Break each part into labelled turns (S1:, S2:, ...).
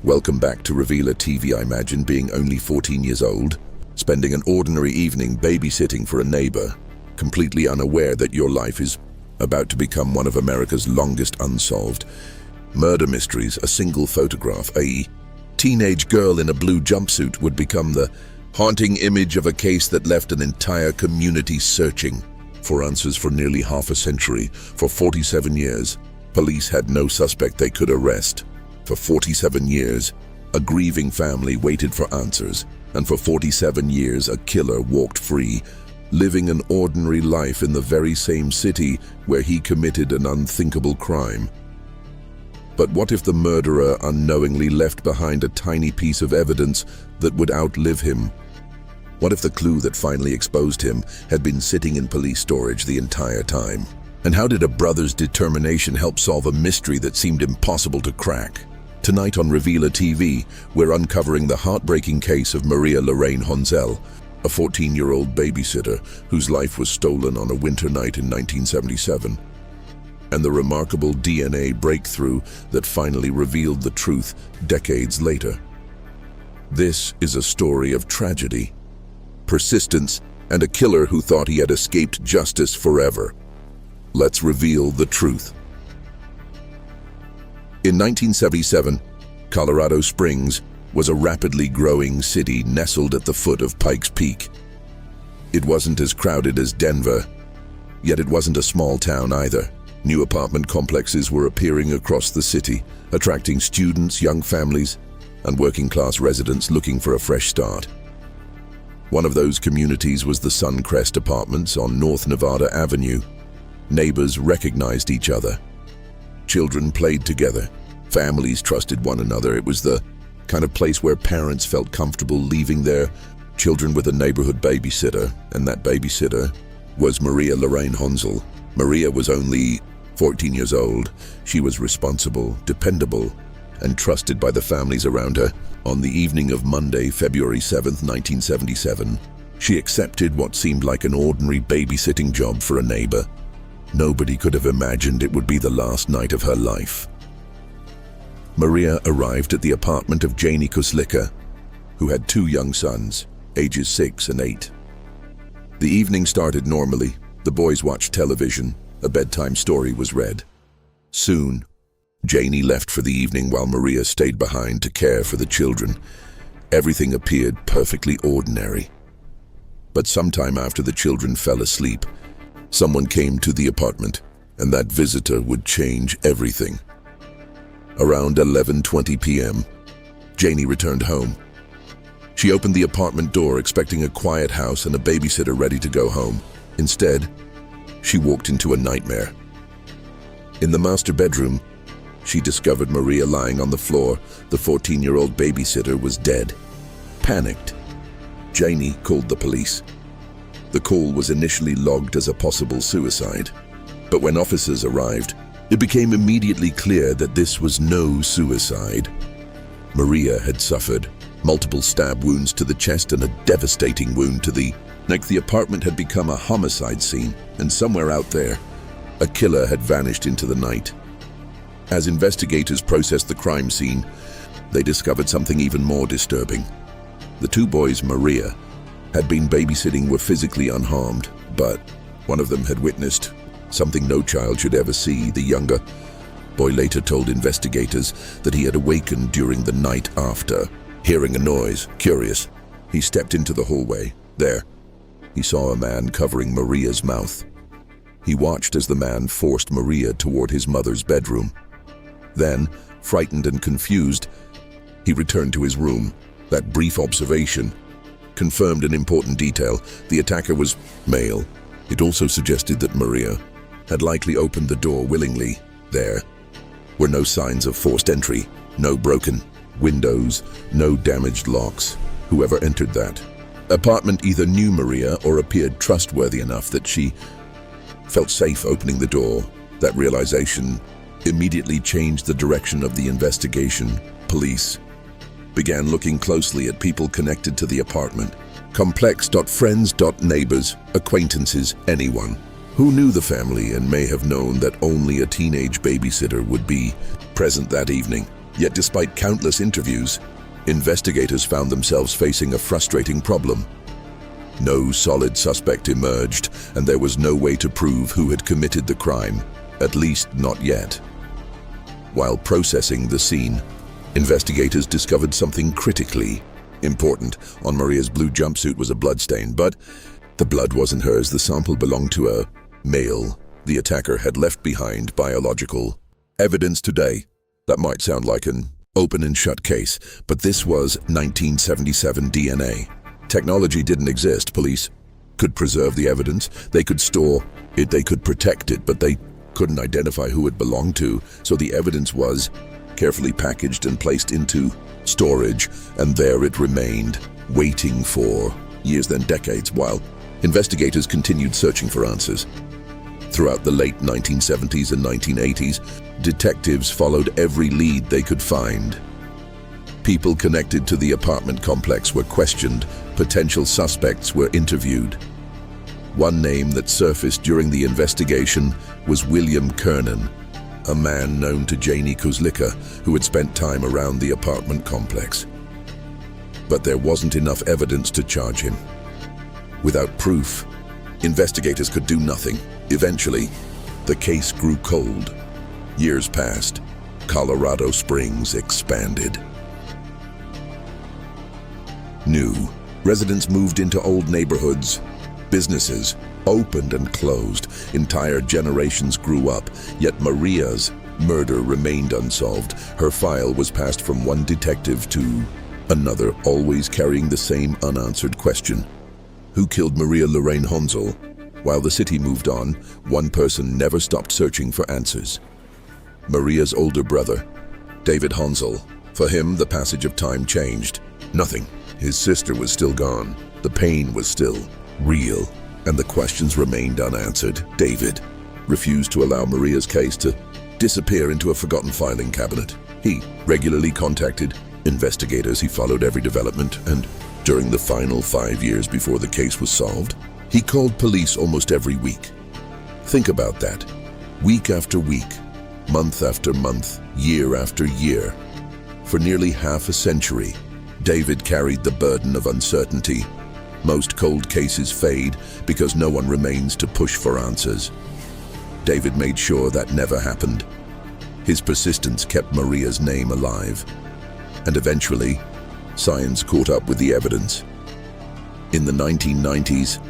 S1: Welcome back to Revealer TV. I imagine being only 14 years old, spending an ordinary evening babysitting for a neighbor, completely unaware that your life is about to become one of America's longest unsolved murder mysteries. A single photograph, a teenage girl in a blue jumpsuit, would become the haunting image of a case that left an entire community searching for answers for nearly half a century. For 47 years, police had no suspect they could arrest. For 47 years, a grieving family waited for answers, and for 47 years, a killer walked free, living an ordinary life in the very same city where he committed an unthinkable crime. But what if the murderer unknowingly left behind a tiny piece of evidence that would outlive him? What if the clue that finally exposed him had been sitting in police storage the entire time? And how did a brother's determination help solve a mystery that seemed impossible to crack? Tonight on Revealer TV, we're uncovering the heartbreaking case of Maria Honzell, a 14-year-old babysitter whose life was stolen on a winter night in 1977, and the remarkable DNA breakthrough that finally revealed the truth decades later. This is a story of tragedy, persistence, and a killer who thought he had escaped justice forever. Let's reveal the truth. In 1977, Colorado Springs was a rapidly growing city nestled at the foot of Pikes Peak. It wasn't as crowded as Denver, yet it wasn't a small town either. New apartment complexes were appearing across the city, attracting students, young families, and working-class residents looking for a fresh start. One of those communities was the Suncrest Apartments on North Nevada Avenue. Neighbors recognized each other. Children played together. Families trusted one another. It was the kind of place where parents felt comfortable leaving their children with a neighborhood babysitter, and that babysitter was Maria Honzell. Maria was only 14 years old. She was responsible, dependable, and trusted by the families around her. On the evening of Monday, February 7th, 1977, she accepted what seemed like an ordinary babysitting job for a neighbor. Nobody could have imagined it would be the last night of her life. Maria arrived at the apartment of Janie Kuslicka, who had two young sons, ages 6 and 8. The evening started normally. The boys watched television. A bedtime story was read. Soon, Janie left for the evening while Maria stayed behind to care for the children. Everything appeared perfectly ordinary. But sometime after the children fell asleep, someone came to the apartment, and that visitor would change everything. Around 11:20 p.m., Janie returned home. She opened the apartment door expecting a quiet house and a babysitter ready to go home. Instead, she walked into a nightmare. In the master bedroom, she discovered Maria lying on the floor. The 14-year-old babysitter was dead. Panicked, Janie called the police. The call was initially logged as a possible suicide, but when officers arrived, it became immediately clear that this was no suicide. Maria had suffered multiple stab wounds to the chest and a devastating wound to the neck. The apartment had become a homicide scene, and somewhere out there, a killer had vanished into the night. As investigators processed the crime scene, they discovered something even more disturbing. The two boys Maria had been babysitting were physically unharmed, but one of them had witnessed something no child should ever see. The younger boy later told investigators that he had awakened during the night after hearing a noise. Curious, he stepped into the hallway. There, he saw a man covering Maria's mouth. He watched as the man forced Maria toward his mother's bedroom. Then, frightened and confused, he returned to his room. That brief observation confirmed an important detail. The attacker was male. It also suggested that Maria had likely opened the door willingly. There were no signs of forced entry, no broken windows, no damaged locks. Whoever entered that apartment either knew Maria or appeared trustworthy enough that she felt safe opening the door. That realization immediately changed the direction of the investigation. Police began looking closely at people connected to the apartment. Complex. Friends. Neighbors, acquaintances, anyone who knew the family and may have known that only a teenage babysitter would be present that evening. Yet despite countless interviews, investigators found themselves facing a frustrating problem. No solid suspect emerged, and there was no way to prove who had committed the crime, at least not yet. While processing the scene, investigators discovered something critically important. On Maria's blue jumpsuit was a bloodstain, but the blood wasn't hers. The sample belonged to a male. The attacker had left behind biological evidence today. That might sound like an open and shut case, but this was 1977 DNA. Technology didn't exist. Police could preserve the evidence, they could store it, they could protect it, but they couldn't identify who it belonged to, so the evidence was carefully packaged and placed into storage, and there it remained, waiting for years, then decades, while investigators continued searching for answers. Throughout the late 1970s and 1980s, detectives followed every lead they could find. People connected to the apartment complex were questioned, potential suspects were interviewed. One name that surfaced during the investigation was William Kernan, a man known to Janie Kozlicka, who had spent time around the apartment complex. But there wasn't enough evidence to charge him. Without proof, investigators could do nothing. Eventually, the case grew cold. Years passed. Colorado Springs expanded. New residents moved into old neighborhoods. Businesses opened and closed. Entire generations grew up, yet Maria's murder remained unsolved. Her file was passed from one detective to another, always carrying the same unanswered question. Who killed Maria Lorraine Honzel? While the city moved on, one person never stopped searching for answers. Maria's older brother, David Honzel. For him, the passage of time changed. Nothing. His sister was still gone. The pain was still real, and the questions remained unanswered. David refused to allow Maria's case to disappear into a forgotten filing cabinet. He regularly contacted investigators. He followed every development, and during the final 5 years before the case was solved, he called police almost every week. Think about that. Week after week, month after month, year after year. For nearly half a century, David carried the burden of uncertainty. Most cold cases fade because no one remains to push for answers. David made sure that never happened. His persistence kept Maria's name alive. And eventually, science caught up with the evidence. In the 1990s,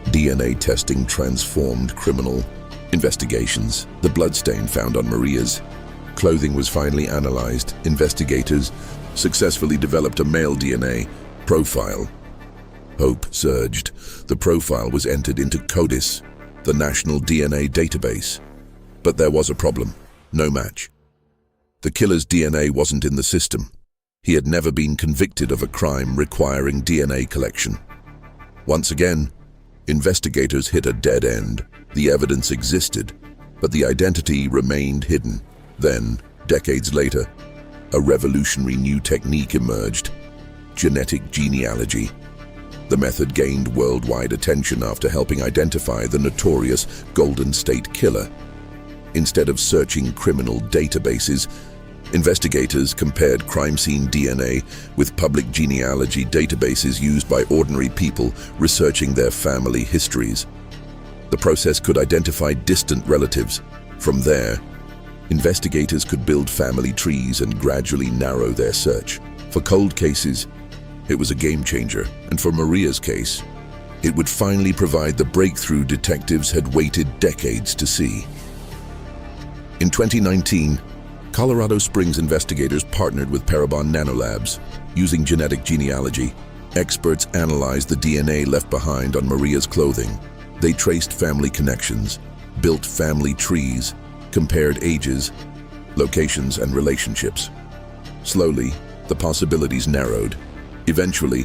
S1: DNA testing transformed criminal investigations. The bloodstain found on Maria's clothing was finally analyzed. Investigators successfully developed a male DNA profile. Hope surged. The profile was entered into CODIS, the national DNA database. But there was a problem. No match. The killer's DNA wasn't in the system. He had never been convicted of a crime requiring DNA collection. Once again, investigators hit a dead end. The evidence existed, but the identity remained hidden. Then, decades later, a revolutionary new technique emerged: genetic genealogy. The method gained worldwide attention after helping identify the notorious Golden State Killer. Instead of searching criminal databases, investigators compared crime scene DNA with public genealogy databases used by ordinary people researching their family histories. The process could identify distant relatives. From there, investigators could build family trees and gradually narrow their search. For cold cases, it was a game changer, and for Maria's case, it would finally provide the breakthrough detectives had waited decades to see. In 2019, Colorado Springs investigators partnered with Parabon Nanolabs. Using genetic genealogy, experts analyzed the DNA left behind on Maria's clothing. They traced family connections, built family trees, compared ages, locations, and relationships. Slowly, the possibilities narrowed. Eventually,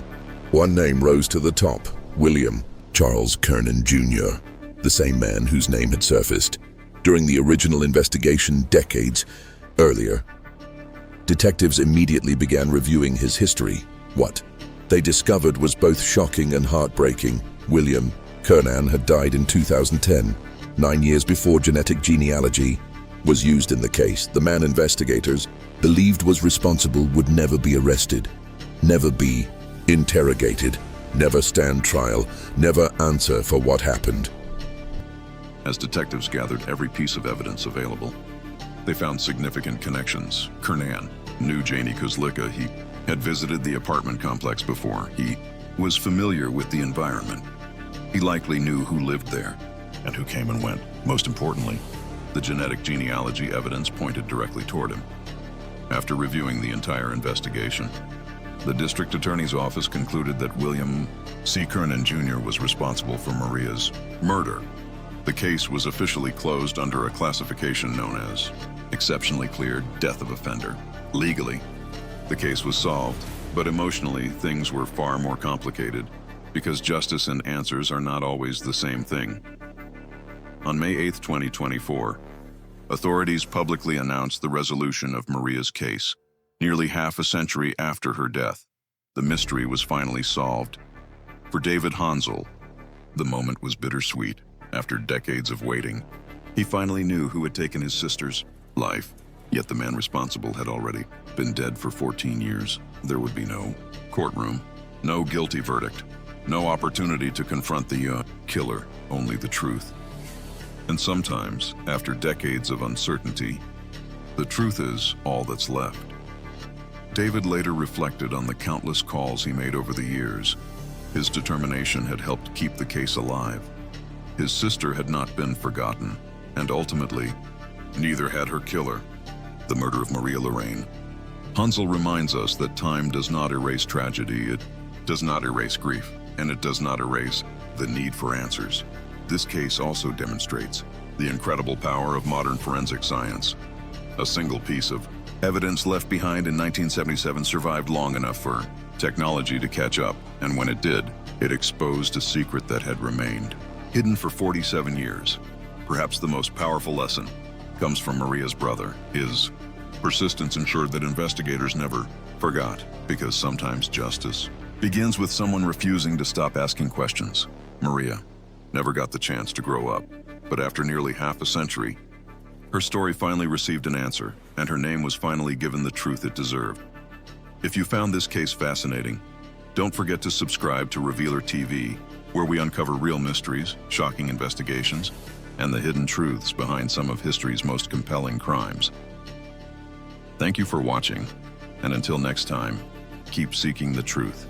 S1: one name rose to the top: William Charles Kernan Jr., the same man whose name had surfaced during the original investigation decades earlier. Detectives immediately began reviewing his history. What they discovered was both shocking and heartbreaking. William Kernan had died in 2010, 9 years before genetic genealogy was used in the case, the man investigators believed was responsible would never be arrested, never be interrogated, never stand trial, never answer for what happened.
S2: As detectives gathered every piece of evidence available, they found significant connections. Kernan knew Janie Kozlicka. He had visited the apartment complex before. He was familiar with the environment. He likely knew who lived there and who came and went. Most importantly, the genetic genealogy evidence pointed directly toward him. After reviewing the entire investigation, the district attorney's office concluded that William C. Kernan Jr. was responsible for Maria's murder. The case was officially closed under a classification known as exceptionally clear death of offender. Legally, the case was solved, but emotionally, things were far more complicated because justice and answers are not always the same thing. On May 8, 2024, authorities publicly announced the resolution of Maria's case. Nearly half a century after her death, the mystery was finally solved. For David Honzel, the moment was bittersweet. After decades of waiting, he finally knew who had taken his sister's life, yet the man responsible had already been dead for 14 years. There would be no courtroom, no guilty verdict, no opportunity to confront the killer, only the truth. And sometimes, after decades of uncertainty, the truth is all that's left. David later reflected on the countless calls he made over the years. His determination had helped keep the case alive. His sister had not been forgotten, and ultimately, neither had her killer, the murder of Maria Lorraine. Honzel reminds us that time does not erase tragedy, it does not erase grief, and it does not erase the need for answers. This case also demonstrates the incredible power of modern forensic science. A single piece of evidence left behind in 1977 survived long enough for technology to catch up, and when it did, it exposed a secret that had remained hidden for 47 years. Perhaps the most powerful lesson comes from Maria's brother. His persistence ensured that investigators never forgot, because sometimes justice begins with someone refusing to stop asking questions. Maria never got the chance to grow up, but after nearly half a century, her story finally received an answer, and her name was finally given the truth it deserved. If you found this case fascinating, don't forget to subscribe to Revealer TV, where we uncover real mysteries, shocking investigations, and the hidden truths behind some of history's most compelling crimes. Thank you for watching, and until next time, keep seeking the truth.